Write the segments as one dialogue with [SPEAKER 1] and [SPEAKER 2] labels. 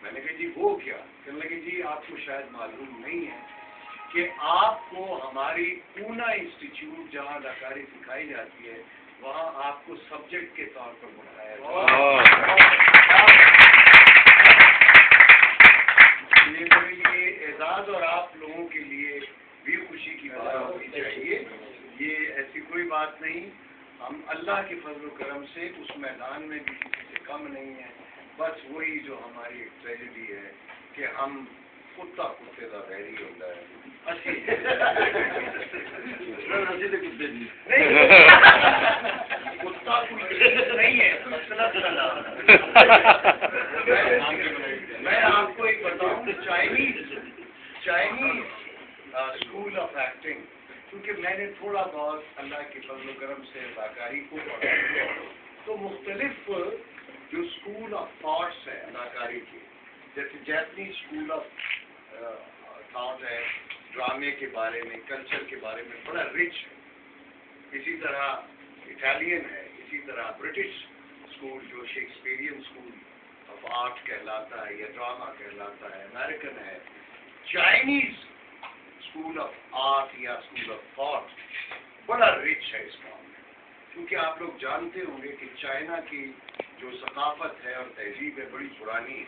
[SPEAKER 1] میں نے کہا جی وہ کیا؟ کہنے لگے جی آپ کو شاید معلوم نہیں ہے کہ آپ کو ہماری پونا انسٹیٹیوٹ جہاں اداکاری سکھائی جاتی ہے وہاں آپ کو سبجیکٹ کے طور پر بڑھایا یہ میرے لیے اعزاز اور آپ لوگوں کے لیے بھی خوشی کی بات ہونی چاہیے. یہ ایسی کوئی بات نہیں. ہم اللہ کے فضل و کرم سے اس میدان میں بھی کسی سے کم نہیں ہیں. بس وہی جو ہماری ایک ٹریجڈی ہے کہ ہم کتا کتے کا ویری ہوتا ہے. کتا نہیں ہے. میں آپ کو ایک بتاؤں چائنیز اسکول آف ایکٹنگ, کیونکہ میں نے تھوڑا بہت اللہ کے فضل و کرم سے اداکاری کو پڑھا تو مختلف جو اسکول آف تھاٹس ہیں اداکاری کے, جیسے جیپنیز اسکول آف تھاٹ ہے ڈرامے کے بارے میں, کلچر کے بارے میں بڑا رچ ہے. اسی طرح اٹالین ہے, اسی طرح برٹش اسکول جو شیکسپیرین اسکول آف آرٹ کہلاتا ہے یا ڈراما کہلاتا ہے, امریکن ہے. چائنیز اسکول آف آرٹ یا اسکول آف تھاٹ بڑا رچ ہے اس کام میں, کیونکہ آپ لوگ جانتے ہوں گے کہ چائنا کی جو ثقافت ہے اور تہذیب ہے بڑی پرانی ہے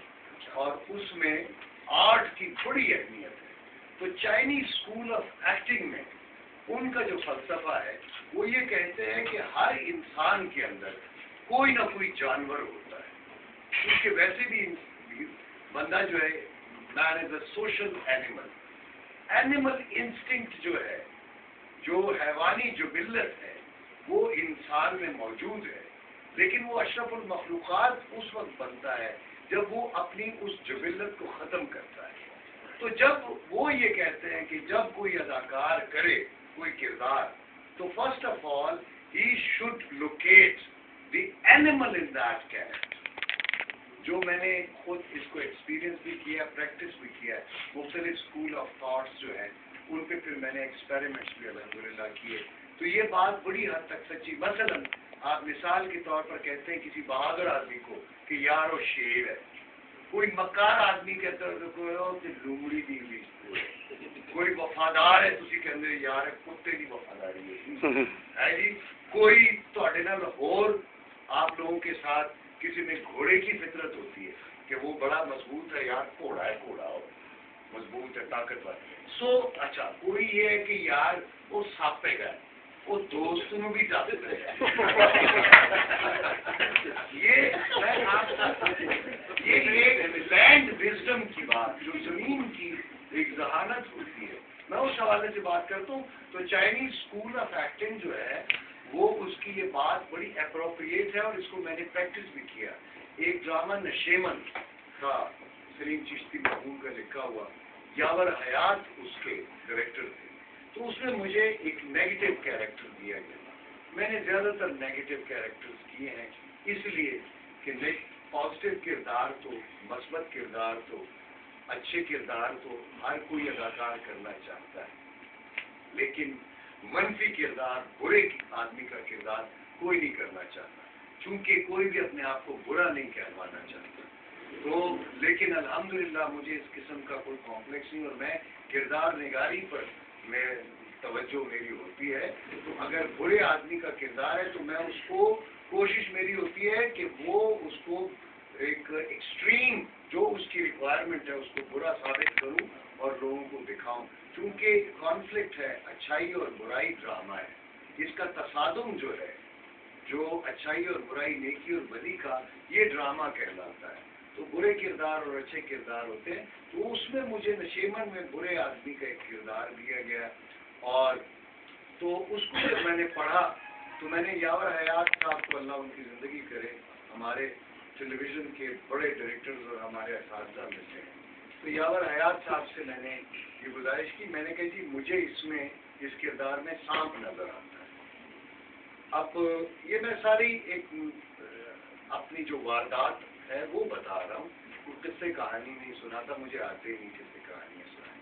[SPEAKER 1] اور اس میں آرٹ کی بڑی اہمیت ہے. تو چائنیز اسکول آف ایکٹنگ میں ان کا جو فلسفہ ہے وہ یہ کہتے ہیں کہ ہر انسان کے اندر کوئی نہ کوئی جانور ہوتا ہے, کیونکہ ویسے بھی بندہ جو ہے man is a social animal. Animal instinct جو ہے, جو حیوانی جو ملت ہے وہ انسان میں موجود ہے, لیکن وہ اشرف المخلوقات اس وقت بنتا ہے جب وہ اپنی اس جبلت کو ختم کرتا ہے. تو جب وہ یہ کہتے ہیں کہ جب کوئی اداکار کرے کوئی کردار تو first of all he should locate the animal in that character. جو میں نے خود اس کو ایکسپیرینس بھی کیا, پریکٹس بھی کیا, مختلف اسکول آف تھاٹس جو ہیں ان پہ پھر میں نے ایکسپیریمنٹس بھی الحمدللہ کیے. تو یہ بات بڑی حد تک سچی. مثلا آپ مثال کے طور پر کہتے ہیں کسی بہادر آدمی کو کہ یار وہ شیر ہے, کوئی مکار آدمی کہتا ہے کہ لومڑی دی ہوئی, کوئی وفادار ہے تھی کہ یار کتے کی وفاداری ہے جی. کوئی تھوڑے نال ہور آپ لوگوں کے ساتھ کسی میں گھوڑے کی فطرت ہوتی ہے کہ وہ بڑا مضبوط ہے, یار گھوڑا ہے, گھوڑا ہو مضبوط ہے, طاقتور. سو اچھا کوئی یہ ہے کہ یار وہ ساپے گا, وہ دوست میں بھی طاقت ہے. یہ لینڈ وزڈم کی بات جو زمین کی ایک ذہانت ہوتی ہے, میں اس حوالے سے بات کرتا ہوں. تو چائنیز اسکول آف ایکٹنگ جو ہے وہ اس کی یہ بات بڑی اپروپریٹ ہے اور اس کو میں نے پریکٹس بھی کیا. ایک ڈرامہ نشیمن کا سلیم چشتی مرحوم کا لکھا ہوا, یاور حیات اس کے ڈائریکٹر تھے. تو اس میں مجھے ایک نیگیٹو کیریکٹر دیا گیا. میں نے زیادہ تر نیگیٹو کیریکٹرز کیے ہیں اس لیے کہ پازیٹیو کردار تو, مثبت کردار تو, اچھے کردار تو ہر کوئی اداکار کرنا چاہتا ہے, لیکن منفی کردار, برے آدمی کا کردار کوئی نہیں کرنا چاہتا, چونکہ کوئی بھی اپنے آپ کو برا نہیں کہلوانا چاہتا. تو لیکن الحمدللہ مجھے اس قسم کا کوئی کمپلیکس نہیں, اور میں کردار نگاری پر میں توجہ میری ہوتی ہے. تو اگر برے آدمی کا کردار ہے تو میں اس کو کوشش میری ہوتی ہے کہ وہ اس کو ایک ایکسٹریم جو اس کی ریکوائرمنٹ ہے اس کو برا ثابت کروں اور لوگوں کو دکھاؤں. چونکہ کانفلکٹ ہے, اچھائی اور برائی ڈرامہ ہے, اس کا تصادم جو ہے, جو اچھائی اور برائی, نیکی اور بدی کا, یہ ڈرامہ کہلاتا ہے. تو برے کردار اور اچھے کردار ہوتے ہیں. تو اس میں مجھے نشیمن میں برے آدمی کا ایک کردار دیا گیا, اور تو اس کو جب میں نے پڑھا تو میں نے یاور حیات صاحب کو, اللہ ان کی زندگی کرے, ہمارے ٹیلی ویژن کے بڑے ڈائریکٹرز اور ہمارے اساتذہ میں سے, تو یاور حیات صاحب سے میں نے یہ گزارش کی. میں نے کہا جی مجھے اس کردار میں سانپ نظر آتا ہے. اب یہ میں ساری ایک اپنی جو واردات ہے وہ بتا رہا ہوں, کوئی قصے کہانی نہیں سناتا, مجھے آتے ہی نہیں قصے کہانیاں سنائی.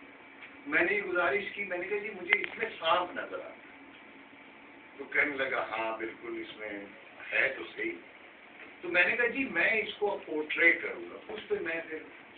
[SPEAKER 1] میں نے یہ گزارش کی, میں نے کہا جی مجھے اس میں سانپ نظر آتا ہے. تو کہنے لگا ہاں بالکل اس میں ہے تو صحیح. تو میں نے کہا جی میں اس کو پورٹری کروں گا. اس پہ میں پھر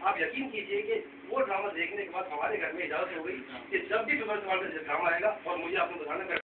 [SPEAKER 2] آپ یقین کیجیے کہ وہ ڈرامہ دیکھنے کے بعد ہمارے گھر میں اجازت ہو گئی کہ جب بھی پیپل سوال کا ڈرامہ آئے گا اور مجھے آپ کو بتانا